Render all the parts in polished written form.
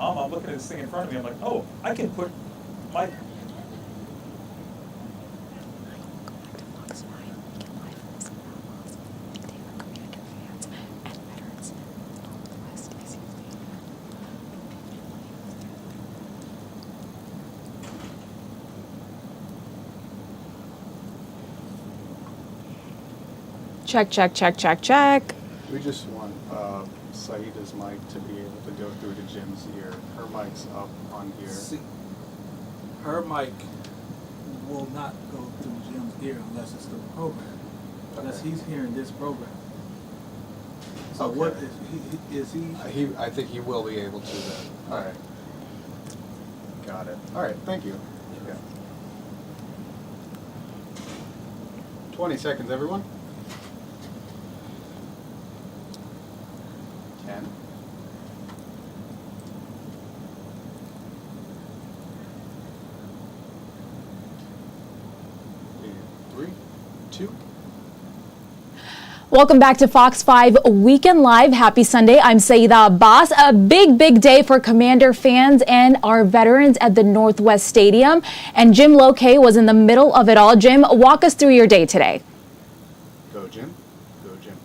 I'm looking at this thing in front of me. I'm like, oh, I can put my. Check, check, check, check, check. We just want Saida's mic to be able to go through to Jim's ear. Her mic's up on here. See, her mic will not go through Jim's ear unless it's through the program. Unless he's hearing this program. So Okay. what is he? I think he will be able to then. All right. Got it. All right. Thank you. Yeah. 20 seconds, everyone. 10. 3, 2. Welcome back to Fox 5 Weekend Live. Happy Sunday. I'm Saida Abbas. A big, big day for Commander fans and our veterans at the Northwest Stadium. And Jim Lokay was in the middle of it all. Jim, walk us through your day today. Go, Jim. Go, Jim.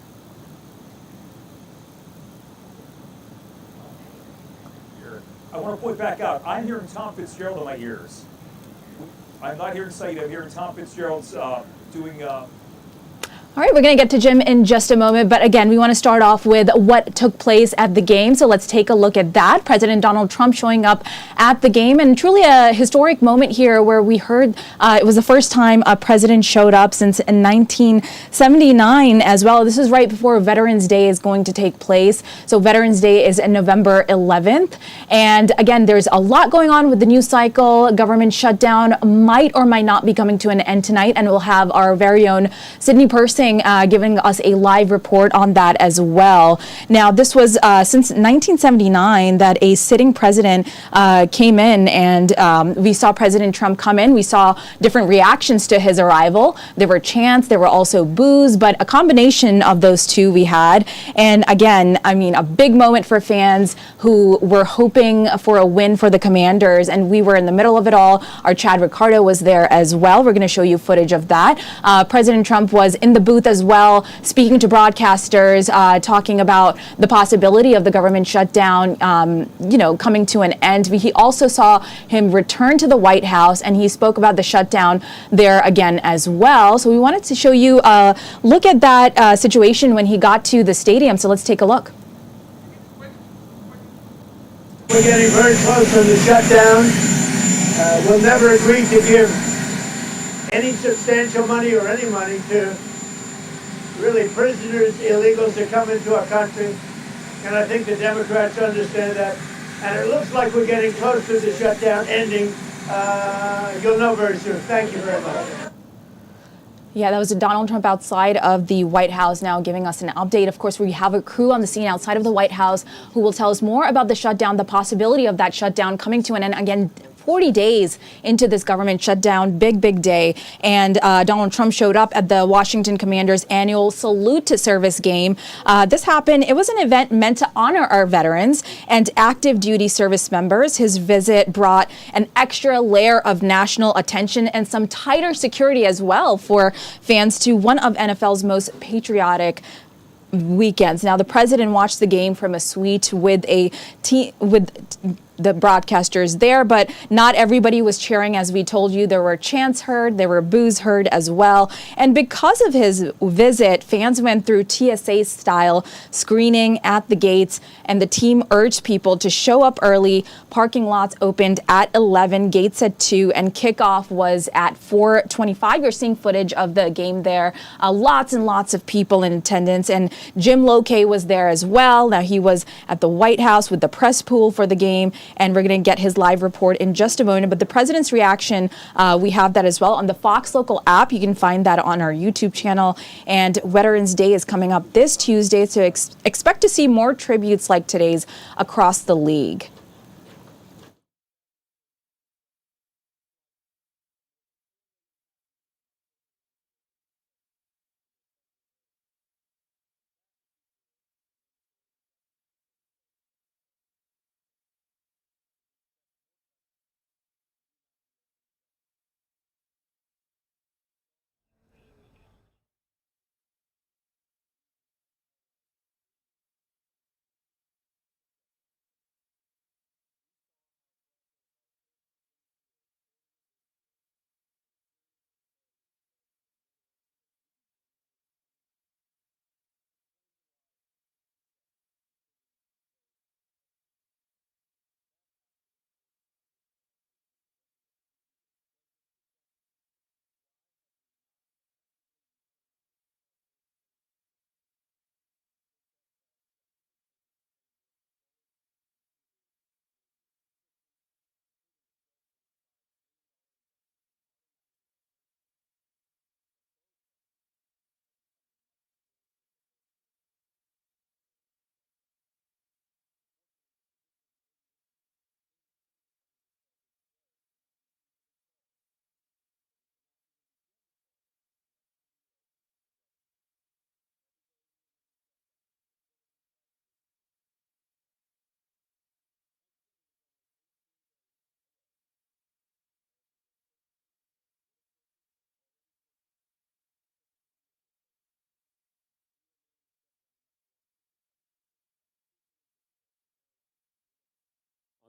I want to point back out. I'm hearing Tom Fitzgerald in my ears. I'm not hearing Saida. I'm hearing Tom Fitzgerald's doing. All right, we're going to get to Jim in just a moment, but again, we want to start off with what took place at the game, so let's take a look at that. President Donald Trump showing up at the game, and truly a historic moment here where we heard it was the first time a president showed up since in 1979 as well. This is right before Veterans Day is going to take place, so Veterans Day is November 11th, and again, there's a lot going on with the news cycle. Government shutdown might or might not be coming to an end tonight, and we'll have our very own Sydney Person giving us a live report on that as well. Now, this was since 1979 that a sitting president came in, and we saw President Trump come in. We saw different reactions to his arrival. There were chants, there were also boos, but a combination of those two we had. And again, I mean, a big moment for fans who were hoping for a win for the Commanders, and we were in the middle of it all. Our Chad Ricardo was there as well. We're going to show you footage of that. President Trump was in the booth as well, speaking to broadcasters, talking about the possibility of the government shutdown, coming to an end. He also saw him return to the White House, and he spoke about the shutdown there again as well. So we wanted to show you a look at that situation when he got to the stadium. So let's take a look. We're getting very close on the shutdown. We'll never agree to give any substantial money or any money to really prisoners, illegals that come into our country. And I think the Democrats understand that. And it looks like we're getting close to the shutdown ending. You'll know very soon. Thank you very much. Yeah, that was Donald Trump outside of the White House now giving us an update. Of course, we have a crew on the scene outside of the White House who will tell us more about the shutdown, the possibility of that shutdown coming to an end. Again, 40 days into this government shutdown, big, big day. And Donald Trump showed up at the Washington Commanders annual Salute to Service game. This happened, it was an event meant to honor our veterans and active duty service members. His visit brought an extra layer of national attention and some tighter security as well for fans to one of NFL's most patriotic weekends. Now, the president watched the game from a suite with the broadcasters there, but not everybody was cheering. As we told you, there were chants heard, there were boos heard as well. And because of his visit, fans went through TSA style screening at the gates, and the team urged people to show up early. Parking lots opened at 11, gates at 2, and kickoff was at 4:25. You're seeing footage of the game there. Lots and lots of people in attendance, and Jim Lokay was there as well. Now, he was at the White House with the press pool for the game, and we're going to get his live report in just a moment. But the president's reaction, we have that as well on the Fox local app. You can find that on our YouTube channel. And Veterans Day is coming up this Tuesday, so expect to see more tributes like today's across the league.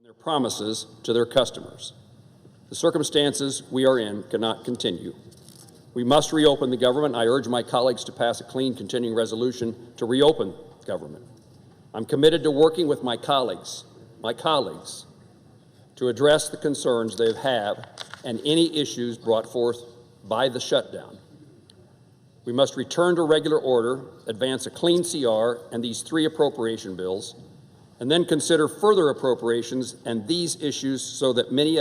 their promises to their customers. The circumstances we are in cannot continue. We must reopen the government. I urge my colleagues to pass a clean continuing resolution to reopen government. I'm committed to working with my colleagues, to address the concerns they have and any issues brought forth by the shutdown. We must return to regular order, advance a clean CR and these 3 appropriation bills, and then consider further appropriations and these issues so that many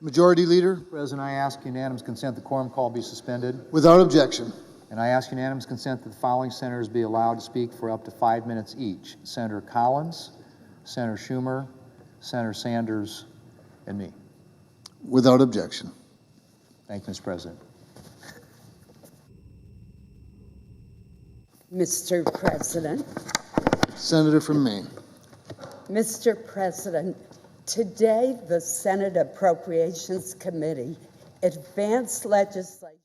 Majority Leader, President, I ask unanimous consent the quorum call be suspended, without objection. and I ask unanimous consent that the following senators be allowed to speak for up to 5 minutes each: Senator Collins, Senator Schumer, Senator Sanders, and me. Without objection. Thank you, Mr. President. Mr. President, Senator from Maine. Mr. President, today the Senate Appropriations Committee advanced legislation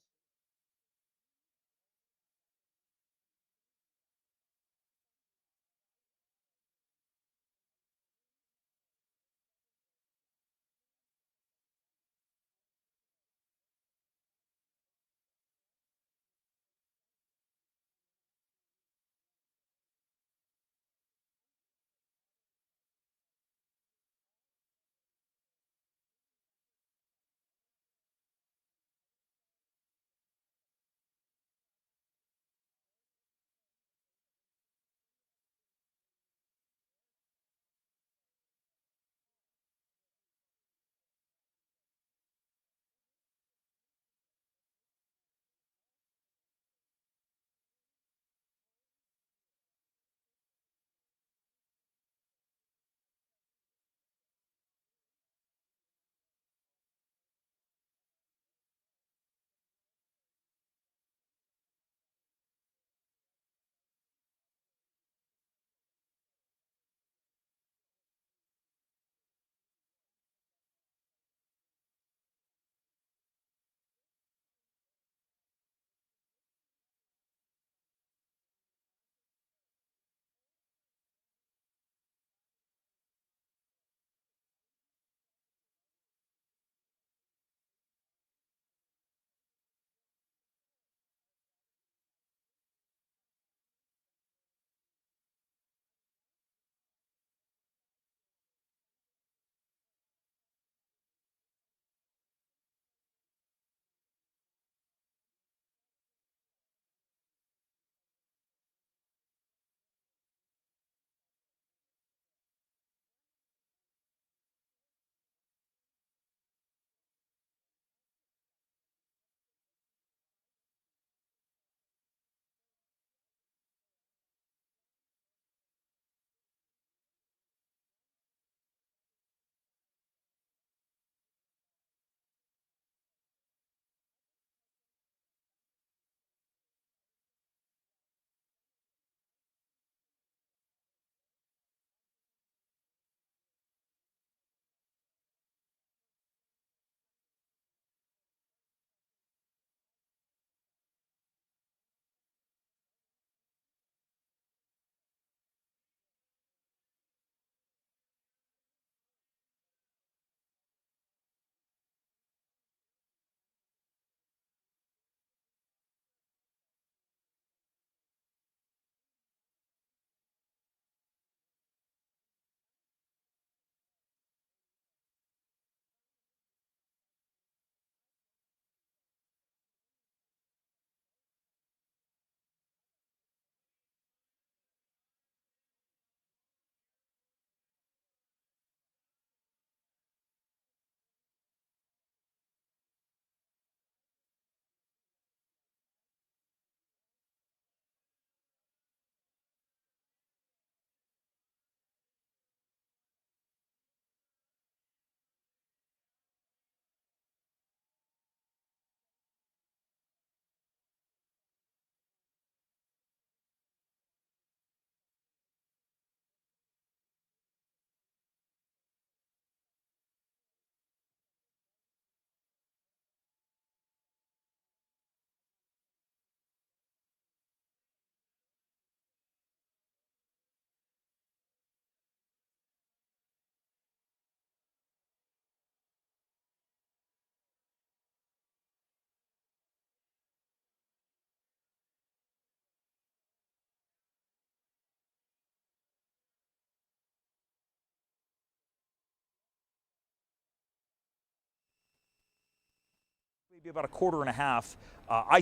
Maybe about a quarter and a half. I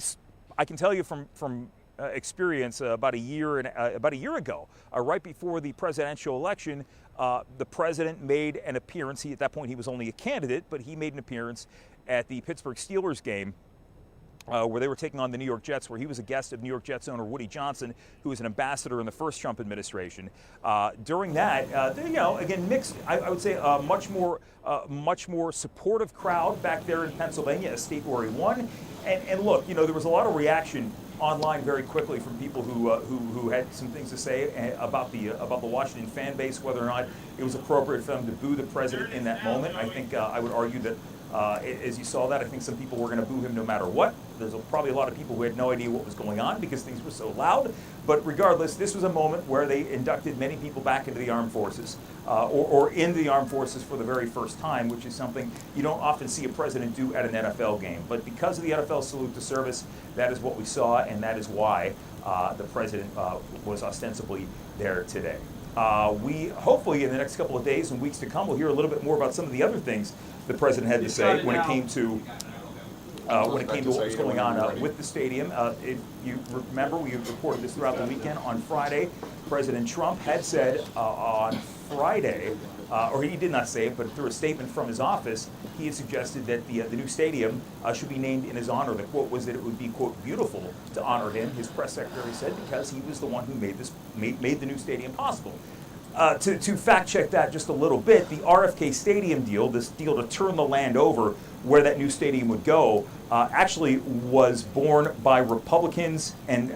can tell you from experience about a year ago, right before the presidential election. The president made an appearance. At that point, he was only a candidate, but he made an appearance at the Pittsburgh Steelers game where they were taking on the New York Jets, where he was a guest of New York Jets owner Woody Johnson, who was an ambassador in the first Trump administration. During that, again, mixed, I would say a much more supportive crowd back there in Pennsylvania, a state where he won. And look, there was a lot of reaction online very quickly from people who had some things to say about the Washington fan base, whether or not it was appropriate for them to boo the president in that moment. I think I would argue that as you saw that, I think some people were going to boo him no matter what. There's probably a lot of people who had no idea what was going on because things were so loud. But regardless, this was a moment where they inducted many people back into the armed forces or into the armed forces for the very first time, which is something you don't often see a president do at an NFL game. But because of the NFL salute to service, that is what we saw, and that is why the president was ostensibly there today. We hopefully in the next couple of days and weeks to come, we'll hear a little bit more about some of the other things the president had to say when it came to what was going on with the stadium. If you remember, we reported this throughout the weekend. On Friday, President Trump had said on Friday, or he did not say it, but through a statement from his office, he had suggested that the new stadium should be named in his honor. The quote was that it would be, quote, beautiful to honor him, his press secretary said, because he was the one who made the new stadium possible. To fact check that just a little bit, the RFK Stadium deal, this deal to turn the land over where that new stadium would go, actually was born by Republicans and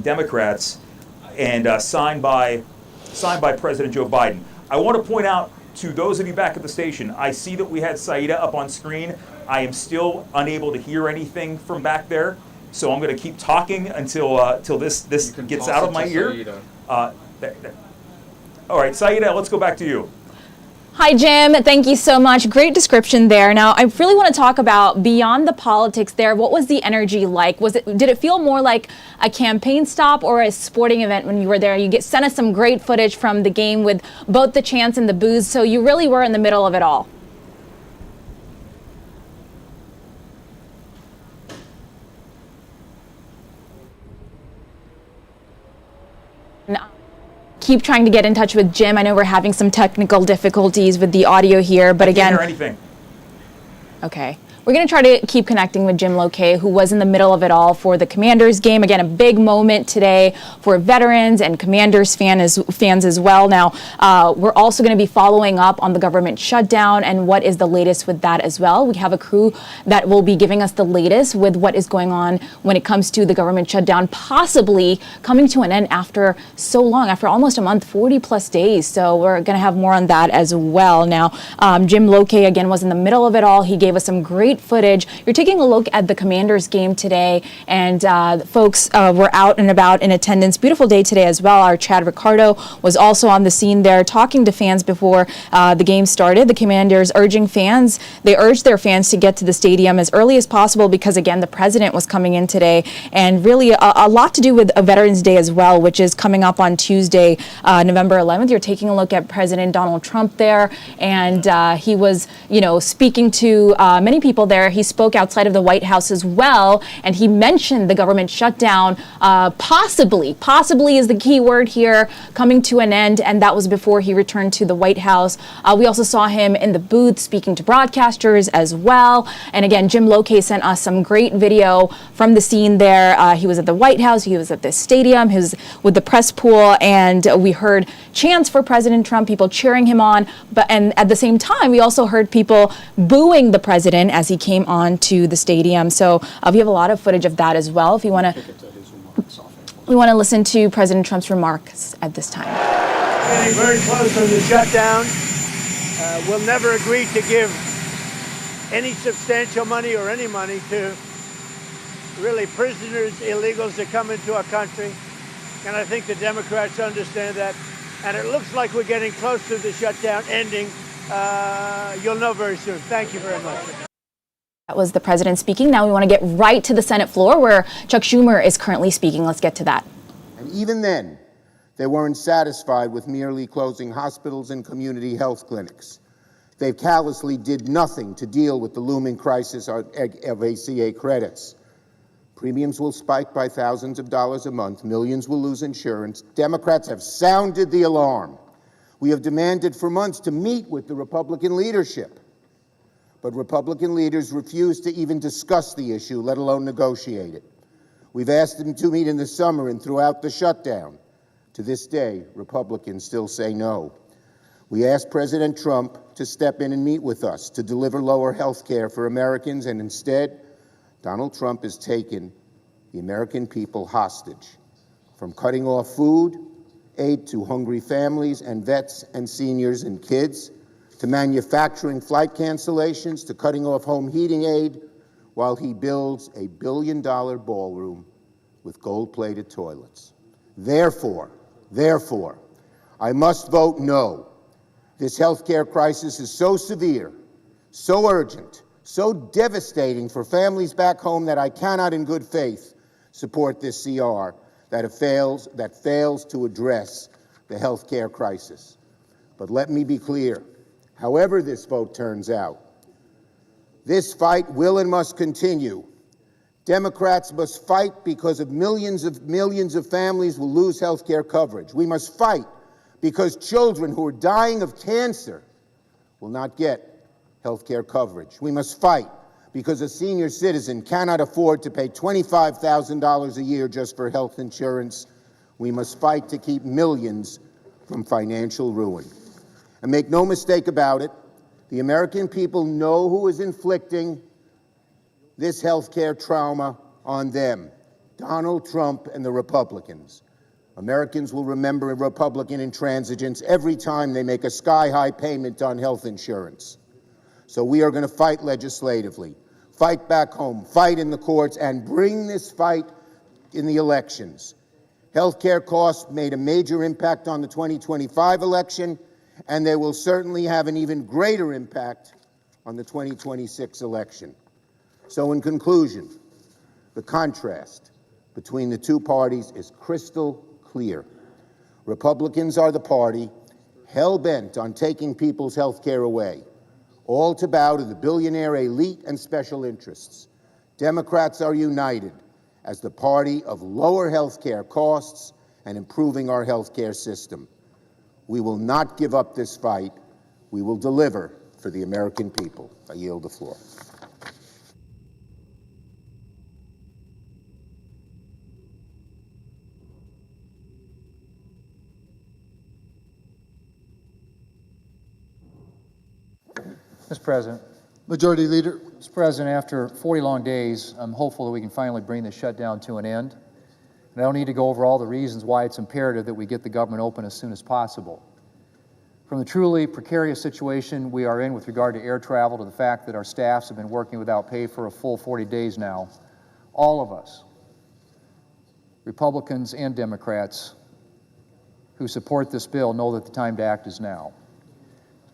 Democrats, and signed by President Joe Biden. I want to point out to those of you back at the station, I see that we had Saida up on screen. I am still unable to hear anything from back there, so I'm going to keep talking until this gets out of my ear. All right, Saida, let's go back to you. Hi, Jim. Thank you so much. Great description there. Now, I really want to talk about beyond the politics there. What was the energy like? Did it feel more like a campaign stop or a sporting event when you were there? You sent us some great footage from the game with both the chants and the boos, so you really were in the middle of it all. Keep trying to get in touch with Jim. I know we're having some technical difficulties with the audio here, but again, I can't hear anything. Okay. We're going to try to keep connecting with Jim Lokay, who was in the middle of it all for the Commanders game. Again, a big moment today for veterans and Commanders fans as well. Now, we're also going to be following up on the government shutdown and what is the latest with that as well. We have a crew that will be giving us the latest with what is going on when it comes to the government shutdown, possibly coming to an end after so long, after almost a month, 40 plus days. So we're going to have more on that as well. Now, Jim Lokay, again, was in the middle of it all. He gave us some great footage. You're taking a look at the Commanders game today, and folks were out and about in attendance. Beautiful day today as well. Our Chad Ricardo was also on the scene there talking to fans before the game started. The Commanders urged their fans to get to the stadium as early as possible because, again, the president was coming in today, and really a lot to do with a Veterans Day as well, which is coming up on Tuesday, November 11th. You're taking a look at President Donald Trump there, and he was, speaking to many people there. He spoke outside of the White House as well, and he mentioned the government shutdown, possibly is the key word here, coming to an end, and that was before he returned to the White House. We also saw him in the booth speaking to broadcasters as well, and again, Jim Lokay sent us some great video from the scene there. He was at the White House, he was at the stadium, he was with the press pool, and we heard chants for President Trump, people cheering him on, and at the same time, we also heard people booing the president as he came on to the stadium. So we have a lot of footage of that as well. If you want to, we want to listen to President Trump's remarks at this time. Getting very close on the shutdown. We'll never agree to give any substantial money or any money to really prisoners, illegals that come into our country. And I think the Democrats understand that. And it looks like we're getting close to the shutdown ending. You'll know very soon. Thank you very much. That was the president speaking. Now we want to get right to the Senate floor where Chuck Schumer is currently speaking. Let's get to that. And even then, they weren't satisfied with merely closing hospitals and community health clinics. They callously did nothing to deal with the looming crisis of ACA credits. Premiums will spike by thousands of dollars a month. Millions will lose insurance. Democrats have sounded the alarm. We have demanded for months to meet with the Republican leadership. But Republican leaders refuse to even discuss the issue, let alone negotiate it. We've asked them to meet in the summer and throughout the shutdown. To this day, Republicans still say no. We asked President Trump to step in and meet with us to deliver lower health care for Americans, and instead, Donald Trump has taken the American people hostage, from cutting off food aid to hungry families and vets and seniors and kids, to manufacturing flight cancellations, to cutting off home heating aid, while he builds a billion-dollar ballroom with gold-plated toilets. Therefore, I must vote no. This health care crisis is so severe, so urgent, so devastating for families back home that I cannot in good faith support this CR that fails to address the health care crisis. But let me be clear, however this vote turns out, this fight will and must continue. Democrats must fight because of millions of families will lose health care coverage. We must fight because children who are dying of cancer will not get health care coverage. We must fight because a senior citizen cannot afford to pay $25,000 a year just for health insurance. We must fight to keep millions from financial ruin. And make no mistake about it, the American people know who is inflicting this health care trauma on them: Donald Trump and the Republicans. Americans will remember Republican intransigence every time they make a sky-high payment on health insurance. So we are going to fight legislatively, fight back home, fight in the courts, and bring this fight in the elections. Health care costs made a major impact on the 2025 election, and they will certainly have an even greater impact on the 2026 election. So in conclusion, the contrast between the two parties is crystal clear. Republicans are the party hell-bent on taking people's health care away, all to bow to the billionaire elite and special interests. Democrats are united as the party of lower health care costs and improving our health care system. We will not give up this fight. We will deliver for the American people. I yield the floor. Mr. President. Majority Leader. Mr. President, after 40 long days, I'm hopeful that we can finally bring this shutdown to an end. And I don't need to go over all the reasons why it's imperative that we get the government open as soon as possible. From the truly precarious situation we are in with regard to air travel to the fact that our staffs have been working without pay for a full 40 days now, all of us, Republicans and Democrats, who support this bill know that the time to act is now.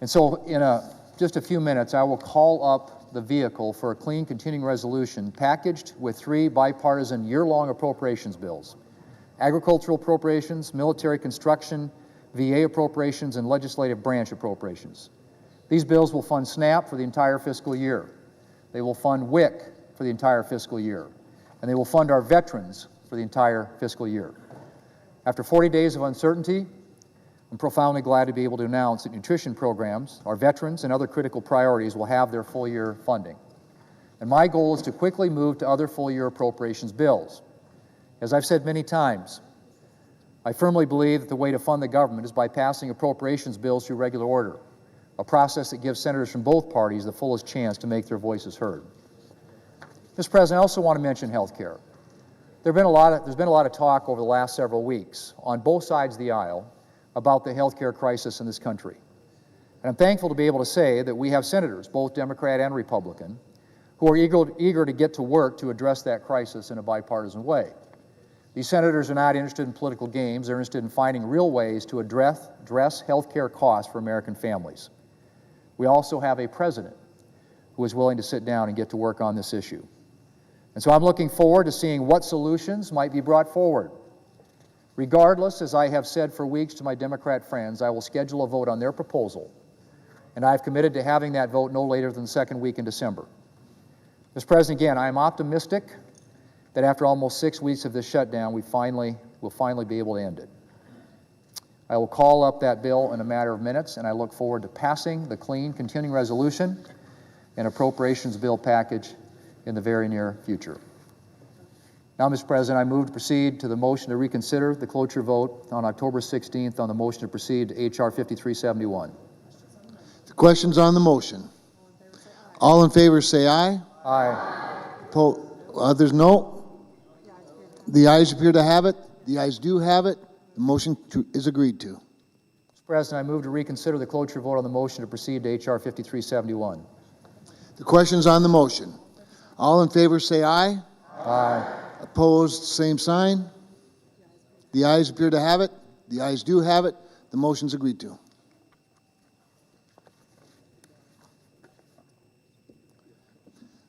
And so in just a few minutes, I will call up the vehicle for a clean continuing resolution packaged with 3 bipartisan year-long appropriations bills: agricultural appropriations, military construction, VA appropriations, and legislative branch appropriations. These bills will fund SNAP for the entire fiscal year. They will fund WIC for the entire fiscal year. And they will fund our veterans for the entire fiscal year. After 40 days of uncertainty, I'm profoundly glad to be able to announce that nutrition programs, our veterans, and other critical priorities will have their full-year funding. And my goal is to quickly move to other full-year appropriations bills. As I've said many times, I firmly believe that the way to fund the government is by passing appropriations bills through regular order, a process that gives senators from both parties the fullest chance to make their voices heard. Mr. President, I also want to mention health care. There's been a lot of talk over the last several weeks on both sides of the aisle about the health care crisis in this country. And I'm thankful to be able to say that we have senators, both Democrat and Republican, who are eager to get to work to address that crisis in a bipartisan way. These senators are not interested in political games. They're interested in finding real ways to address health care costs for American families. We also have a president who is willing to sit down and get to work on this issue. And so I'm looking forward to seeing what solutions might be brought forward. Regardless, as I have said for weeks to my Democrat friends, I will schedule a vote on their proposal, and I've committed to having that vote no later than the second week in December. Mr. President, again, I am optimistic that after almost 6 weeks of this shutdown, will finally be able to end it. I will call up that bill in a matter of minutes, and I look forward to passing the clean continuing resolution and appropriations bill package in the very near future. Now, Mr. President, I move to proceed to the motion to reconsider the cloture vote on October 16th on the motion to proceed to H.R. 5371. The question's on the motion. All in favor say aye. Aye. Others no. The ayes appear to have it. The ayes do have it. The motion is agreed to. Mr. President, I move to reconsider the cloture vote on the motion to proceed to H.R. 5371. The question's on the motion. All in favor say aye. Aye. Opposed, same sign. The ayes appear to have it. The ayes do have it. The motion's agreed to.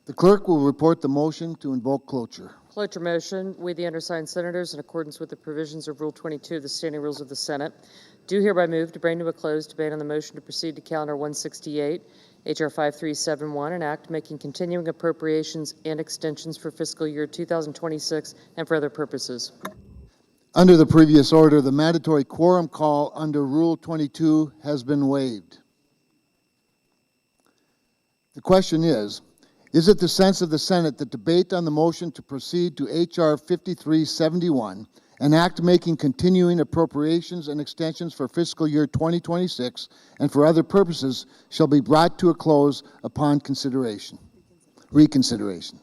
The clerk will report the motion to invoke cloture. Cloture motion. We, the undersigned senators, in accordance with the provisions of Rule 22 of the Standing Rules of the Senate, do hereby move to bring to a close debate on the motion to proceed to Calendar 168, H.R. 5371, an act making continuing appropriations and extensions for fiscal year 2026 and for other purposes. Under the previous order, the mandatory quorum call under Rule 22 has been waived. The question is it the sense of the Senate that debate on the motion to proceed to H.R. 5371, an act making continuing appropriations and extensions for fiscal year 2026 and for other purposes shall be brought to a close upon reconsideration.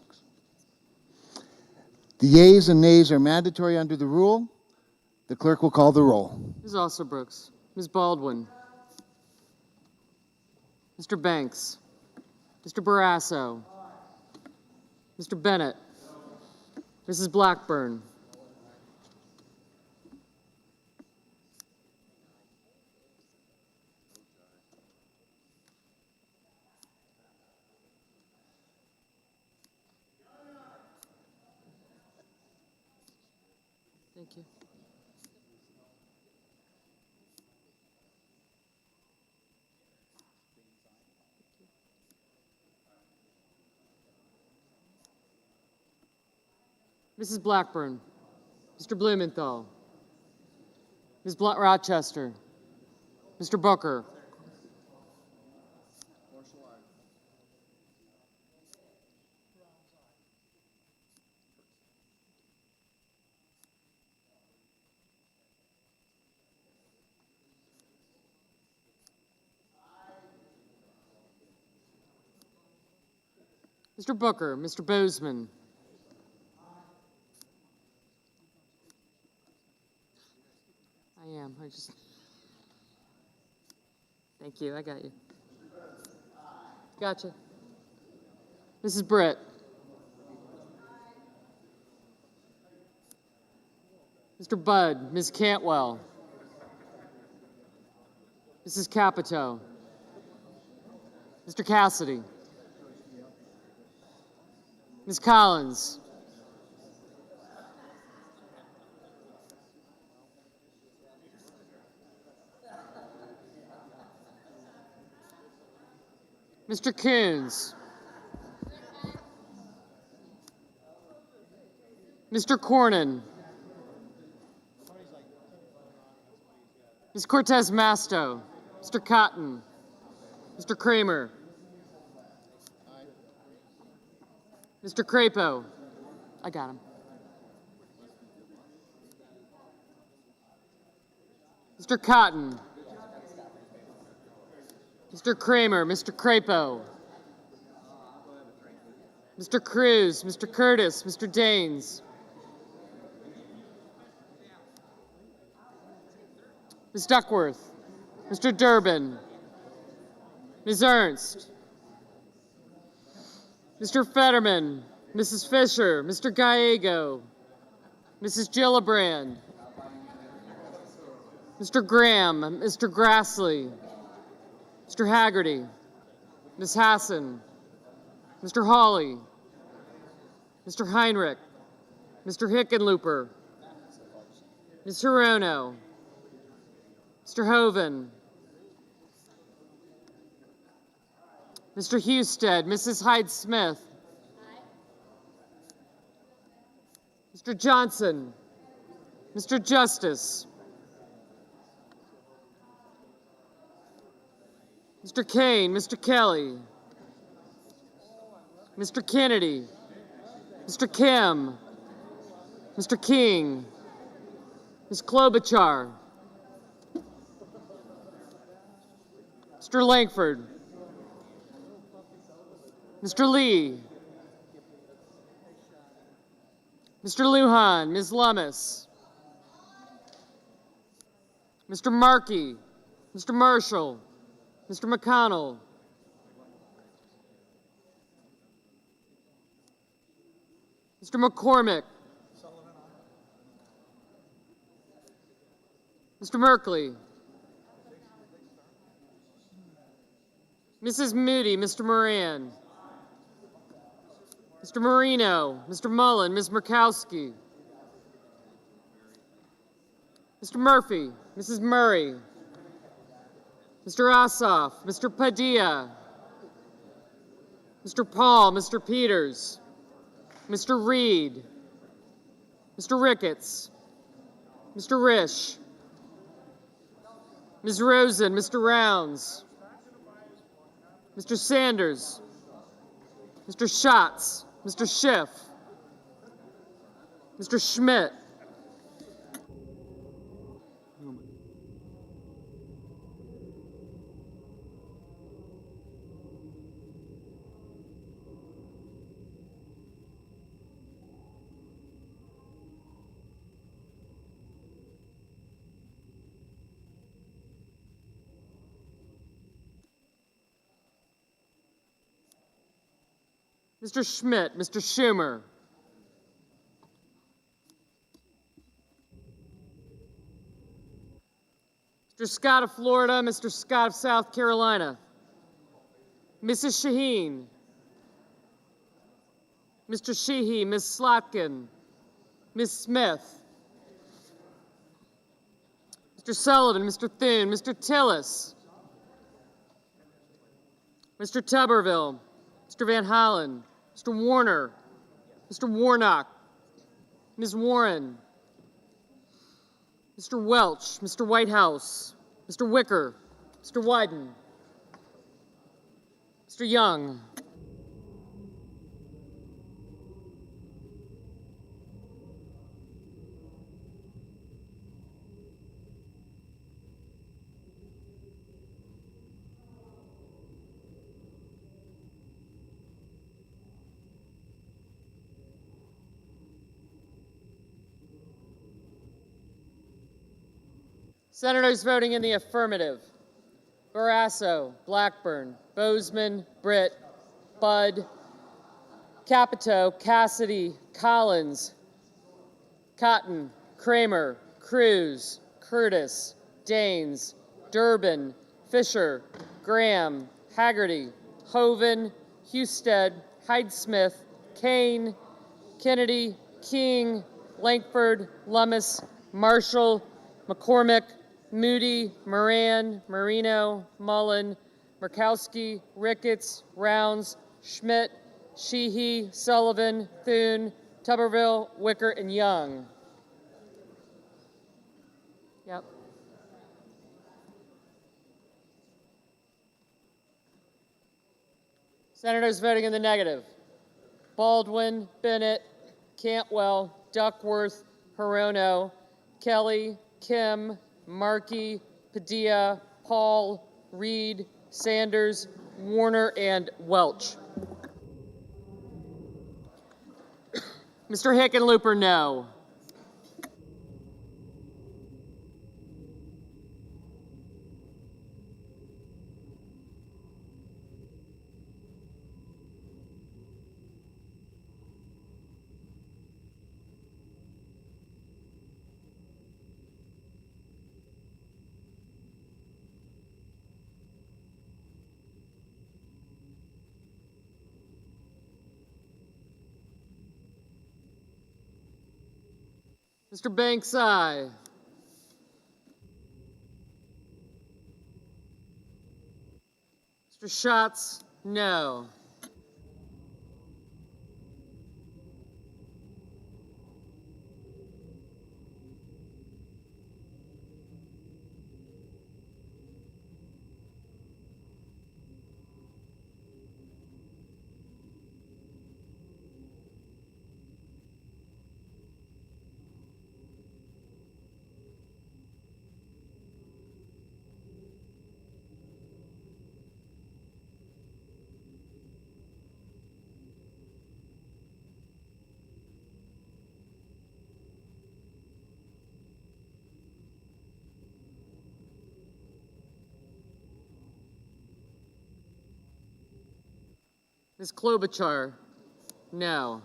The yeas and nays are mandatory under the rule. The clerk will call the roll. Ms. Alsobrooks. Ms. Baldwin. Mr. Banks. Mr. Barrasso. Mr. Bennett. Mrs. Blackburn. Thank you. Mrs. Blackburn, Mr. Blumenthal, Ms. Rochester, Mr. Booker, Mr. Booker, Mr. Bozeman, Thank you, I got you. Gotcha. Mrs. Britt. Mr. Budd, Ms. Cantwell. Mrs. Capito. Mr. Cassidy. Ms. Collins. Mr. Coons. Mr. Cornyn. Ms. Cortez Masto. Mr. Cotton. Mr. Kramer. Mr. Crapo. I got him. Mr. Cotton. Mr. Kramer, Mr. Crapo, Mr. Cruz, Mr. Curtis, Mr. Daines, Ms. Duckworth, Mr. Durbin, Ms. Ernst, Mr. Fetterman, Mrs. Fisher, Mr. Gallego, Mrs. Gillibrand, Mr. Graham, Mr. Grassley, Mr. Haggerty, Ms. Hassan, Mr. Hawley, Mr. Heinrich, Mr. Hickenlooper, Ms. Hirono, Mr. Hoven, Mr. Husted, Mrs. Hyde-Smith, Mr. Johnson, Mr. Justice, Mr. Kane, Mr. Kelly, Mr. Kennedy, Mr. Kim, Mr. King, Ms. Klobuchar, Mr. Langford, Mr. Lee, Mr. Lujan, Ms. Lummis, Mr. Markey, Mr. Marshall, Mr. McConnell, Mr. McCormick, Mr. Merkley, Mrs. Moody, Mr. Moran, Mr. Marino, Mr. Mullen, Ms. Murkowski, Mr. Murphy, Mrs. Murray, Mr. Ossoff, Mr. Padilla, Mr. Paul, Mr. Peters, Mr. Reed, Mr. Ricketts, Mr. Risch, Ms. Rosen, Mr. Rounds, Mr. Sanders, Mr. Schatz, Mr. Schiff, Mr. Schmidt, Mr. Schmidt, Mr. Schumer, Mr. Scott of Florida, Mr. Scott of South Carolina, Mrs. Shaheen, Mr. Sheehy, Ms. Slotkin, Ms. Smith, Mr. Sullivan, Mr. Thune, Mr. Tillis, Mr. Tuberville, Mr. Van Hollen, Mr. Warner, Mr. Warnock, Ms. Warren, Mr. Welch, Mr. Whitehouse, Mr. Wicker, Mr. Wyden, Mr. Young, Senators voting in the affirmative: Barrasso, Blackburn, Bozeman, Britt, Budd, Capito, Cassidy, Collins, Cotton, Kramer, Cruz, Curtis, Daines, Durbin, Fisher, Graham, Haggerty, Hoven, Husted, Hyde-Smith, Kane, Kennedy, King, Lankford, Lummis, Marshall, McCormick, Moody, Moran, Marino, Mullen, Murkowski, Ricketts, Rounds, Schmidt, Sheehy, Sullivan, Thune, Tuberville, Wicker, and Young. Yep. Senators voting in the negative: Baldwin, Bennett, Cantwell, Duckworth, Hirono, Kelly, Kim, Markey, Padilla, Paul, Reed, Sanders, Warner, and Welch. Mr. Hickenlooper, no. Mr. Banks, aye. Mr. Schatz, no. Ms. Klobuchar, no.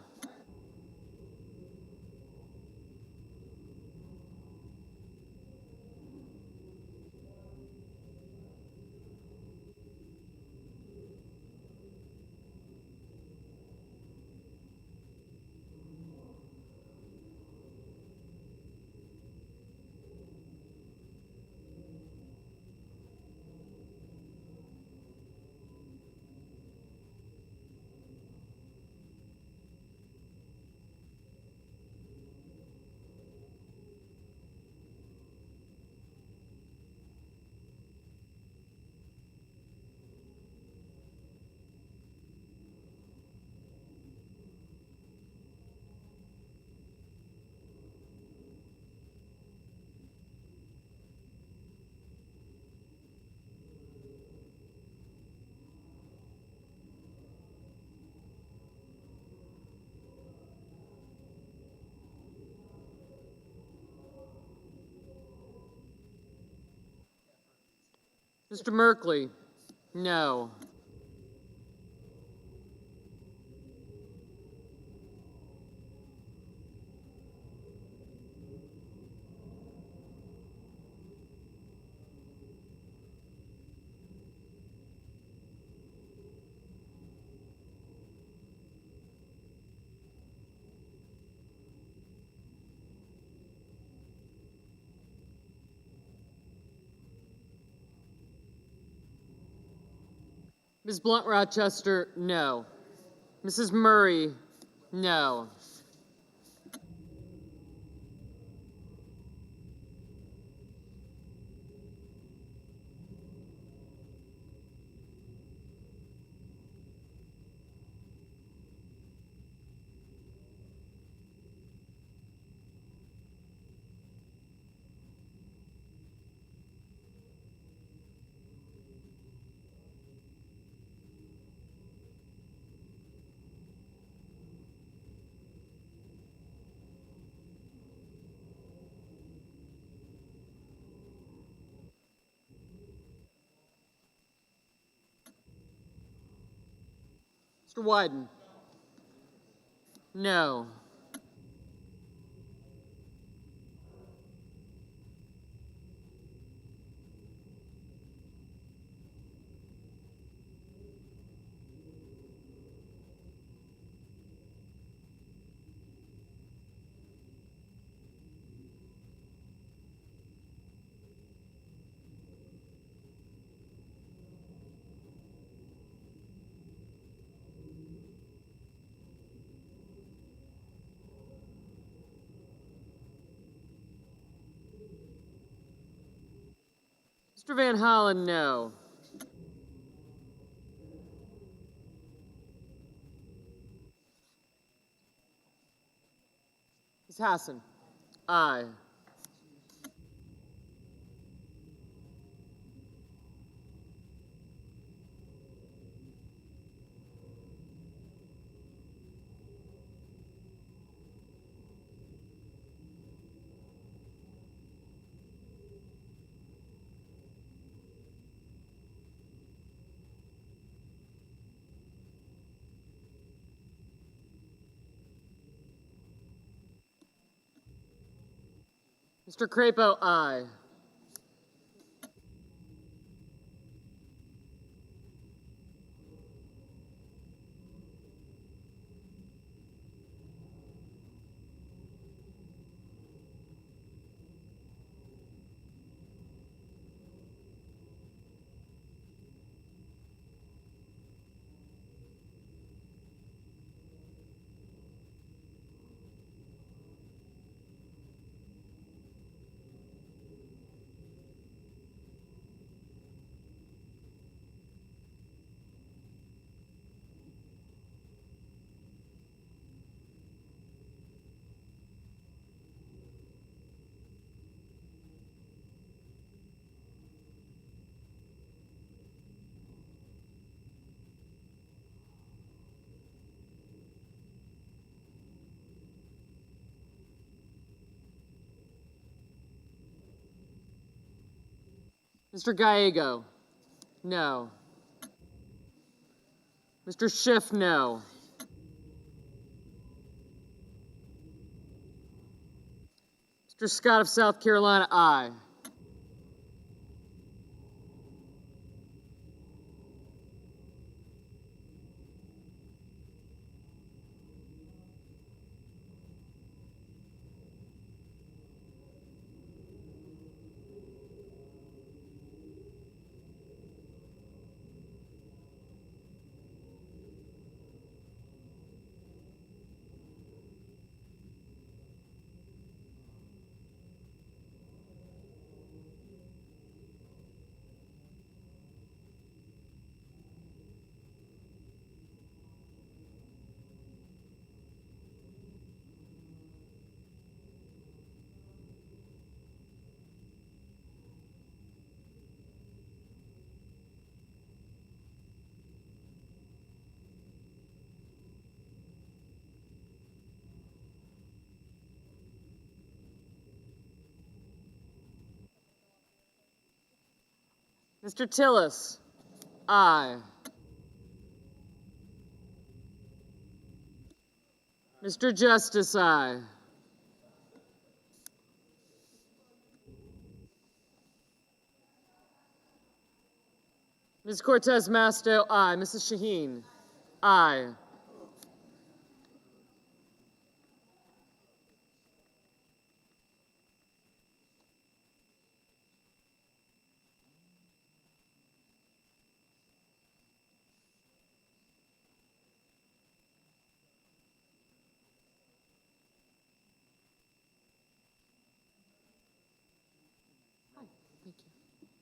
Mr. Merkley, no. Ms. Blunt Rochester, no. Mrs. Murray, no. Mr. Wyden, no. Mr. Van Hollen, no. Ms. Hassan, aye. Mr. Crapo, aye. Mr. Gallego, no. Mr. Schiff, no. Mr. Scott of South Carolina, aye. Mr. Tillis, aye. Mr. Justice, aye. Ms. Cortez Masto, aye. Mrs. Shaheen, aye.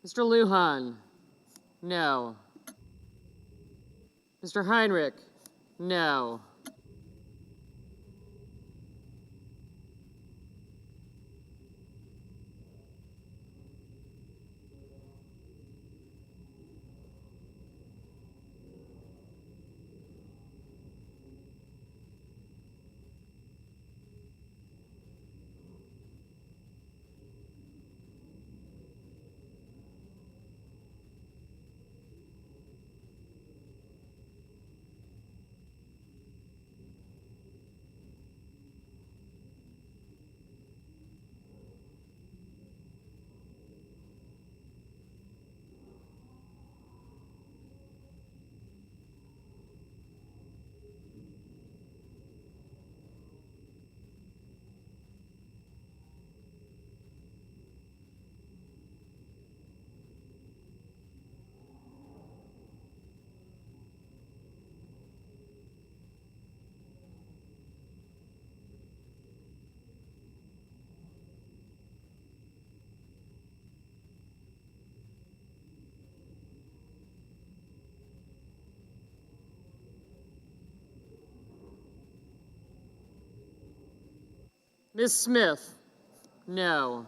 Mr. Lujan, no. Mr. Heinrich, no. Ms. Smith, no.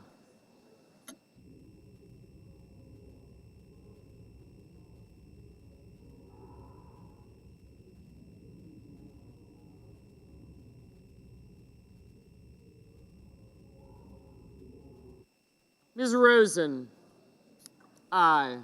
Ms. Rosen, aye.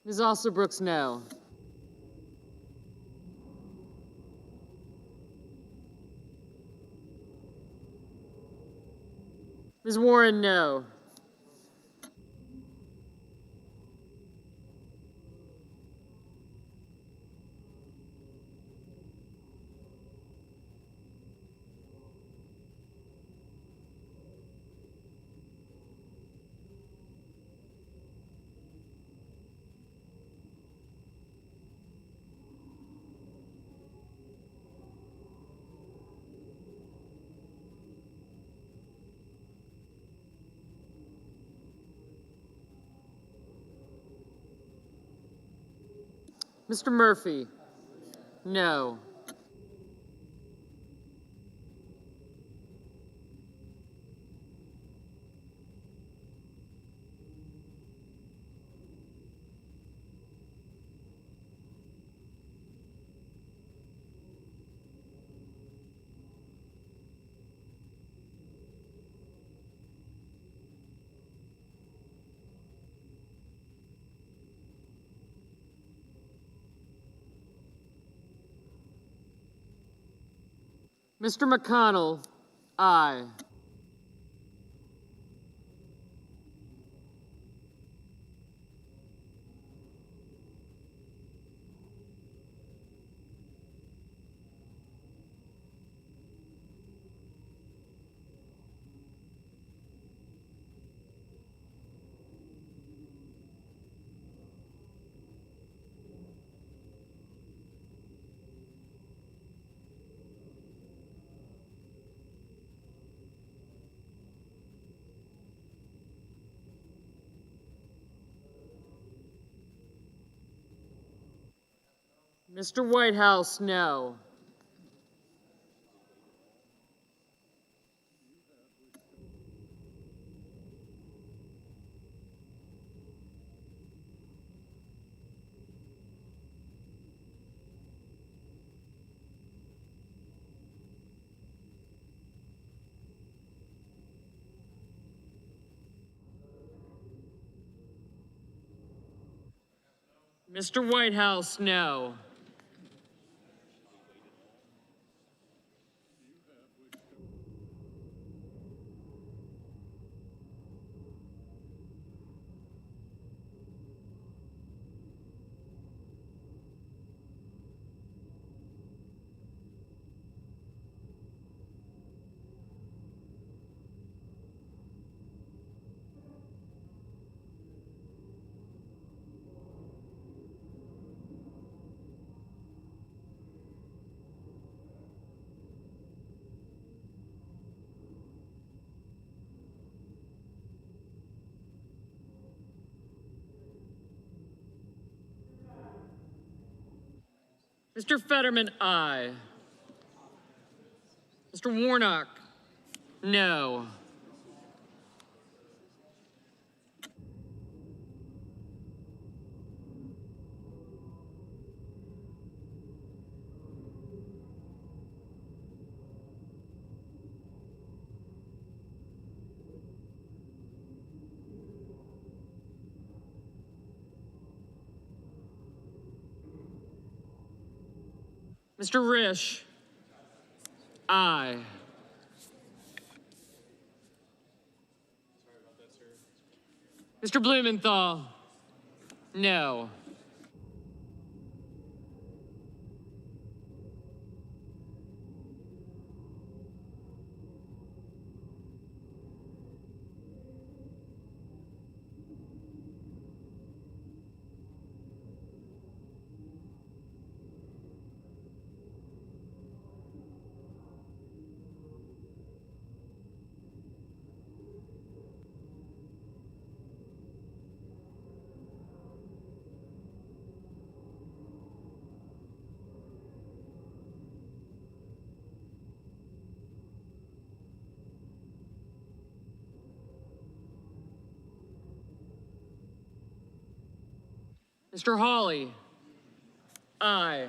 Ms. Alsterbrooks, no. Ms. Warren, no. Mr. Murphy, no. Mr. McConnell, aye. Mr. Whitehouse, no. Mr. Whitehouse, no. Mr. Fetterman, aye. Mr. Warnock, no. Mr. Risch, aye. Mr. Blumenthal, no. Mr. Hawley, aye.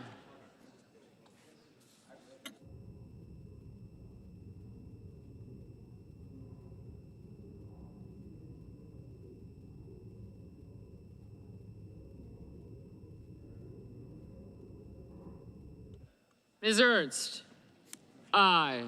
Ms. Ernst, aye.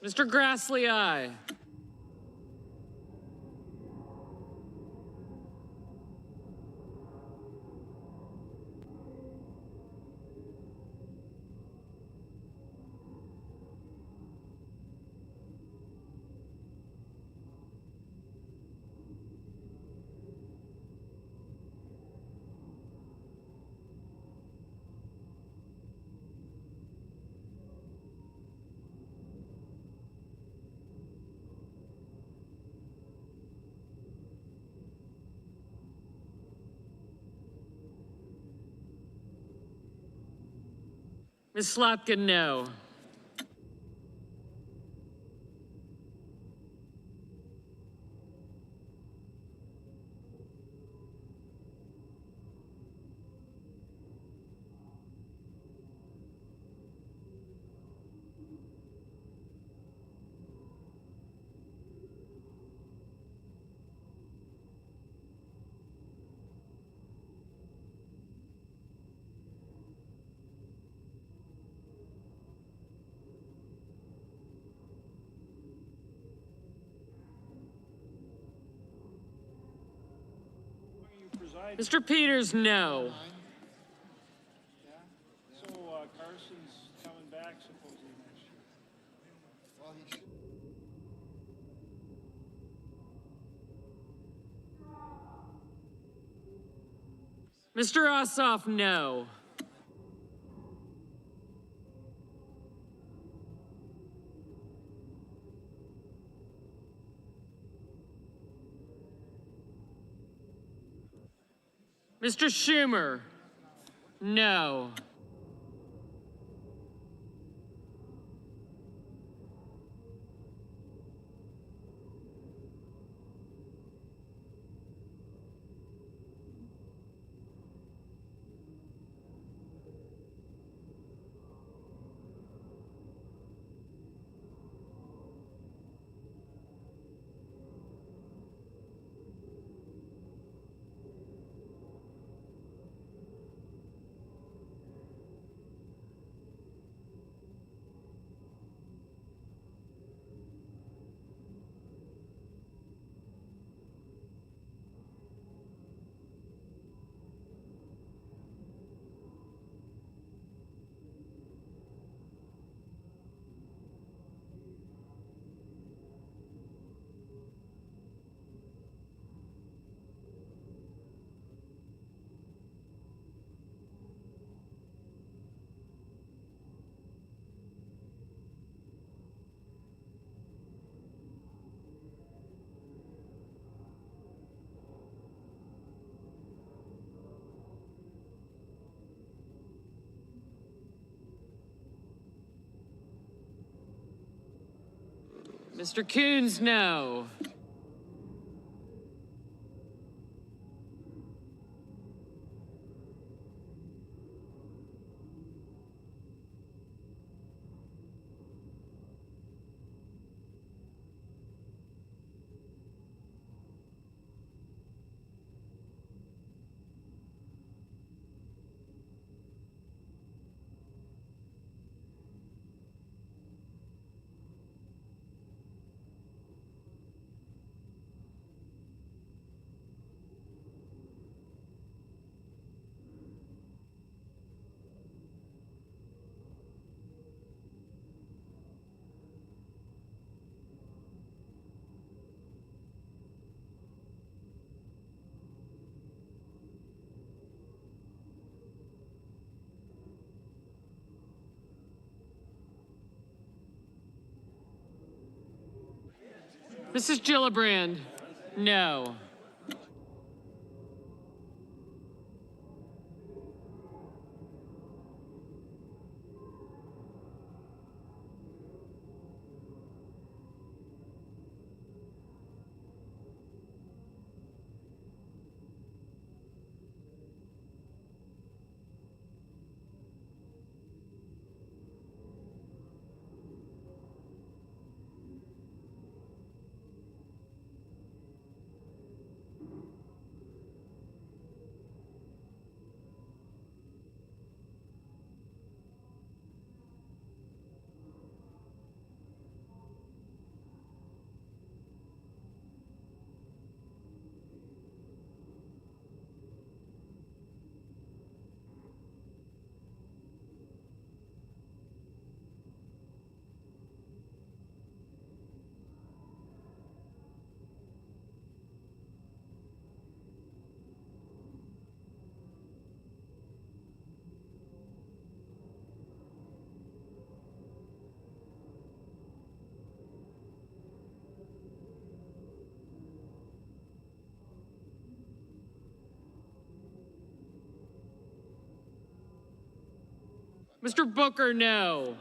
Mr. Grassley, aye. Ms. Slotkin, no. Mr. Peters, no. So Carson's coming back supposedly next year. Mr. Ossoff, no. Mr. Schumer, no. Mr. Coons, no. Mrs. Gillibrand, no. Mr. Booker, no.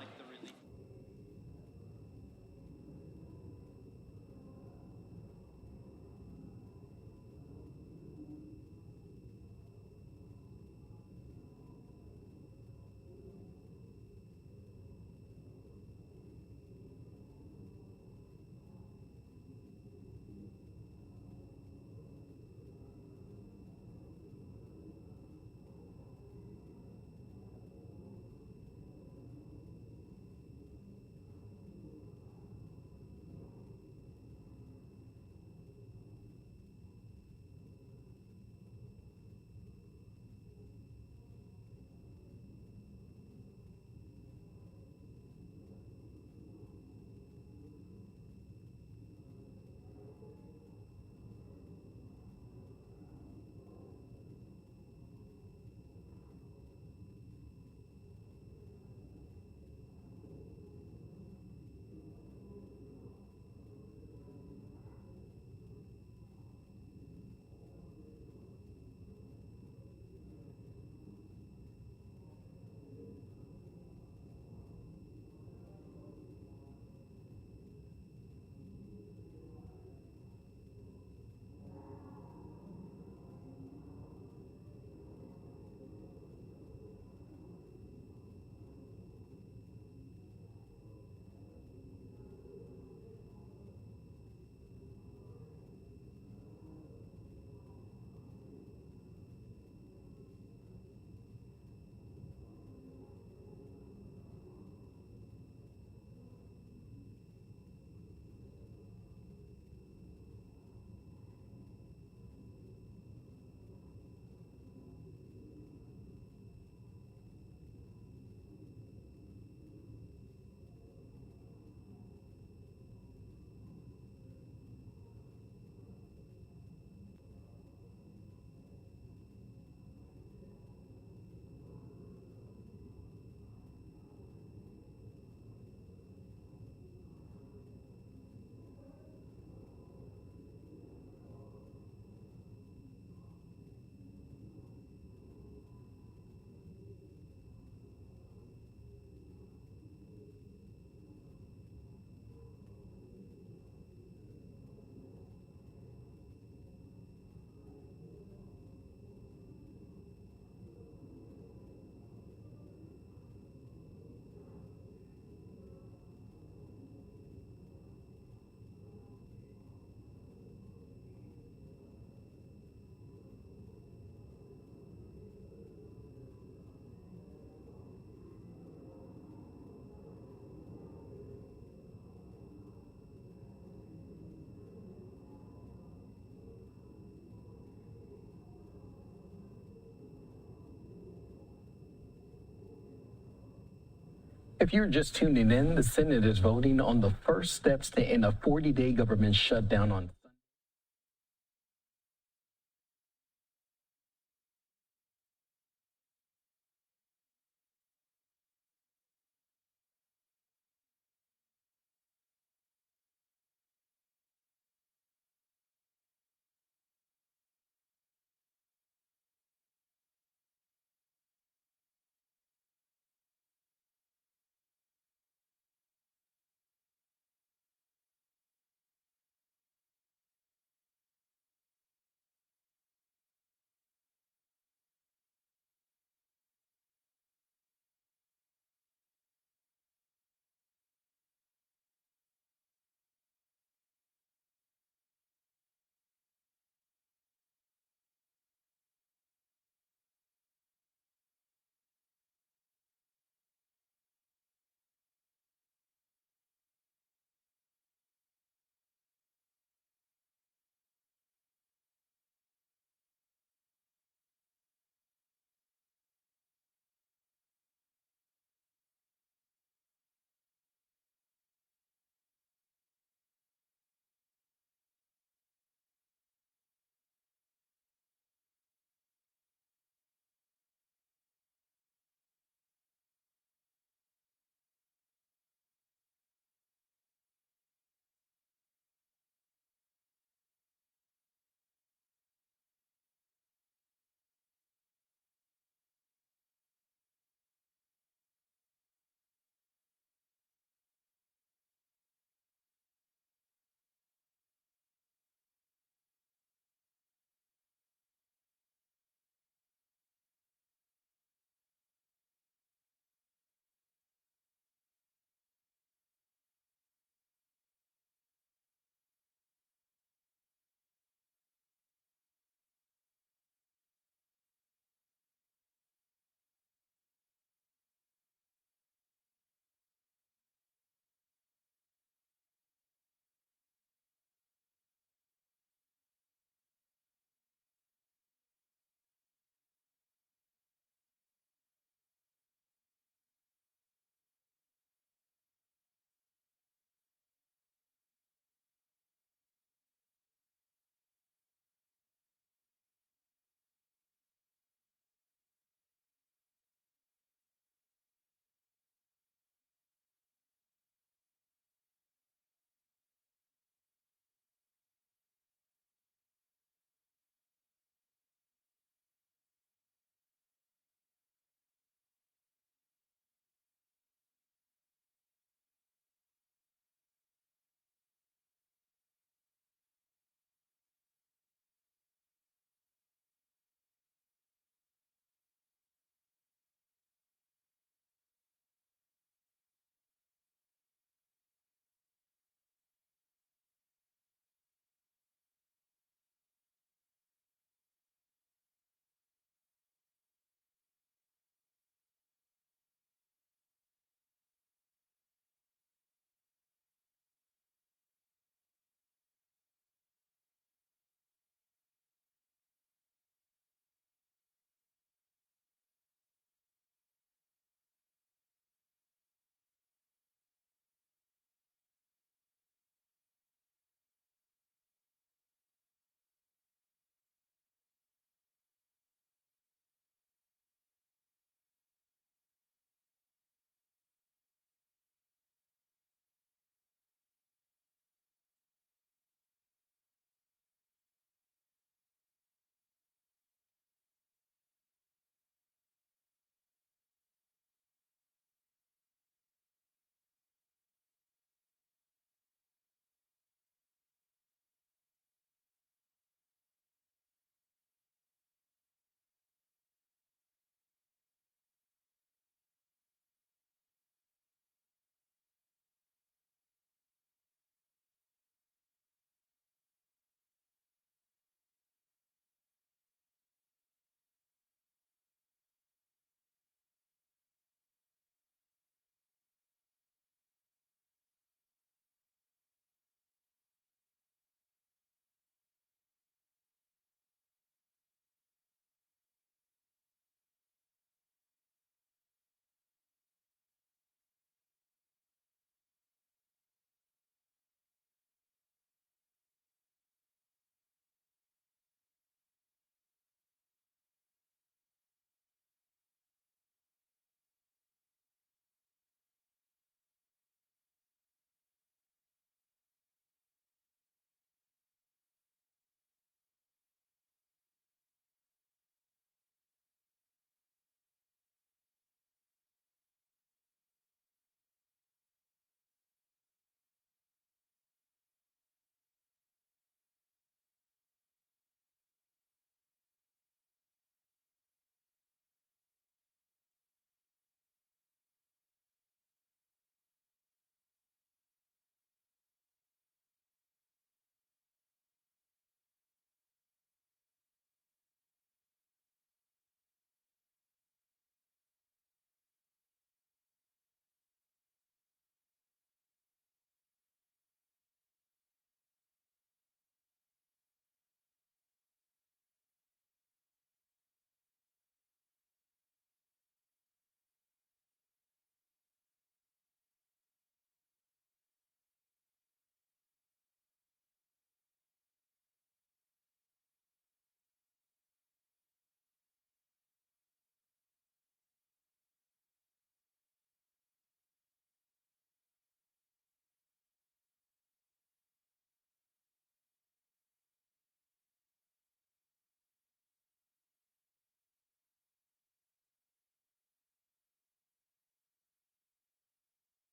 If you're just tuning in, the Senate is voting on the first steps to end a 40-day government shutdown on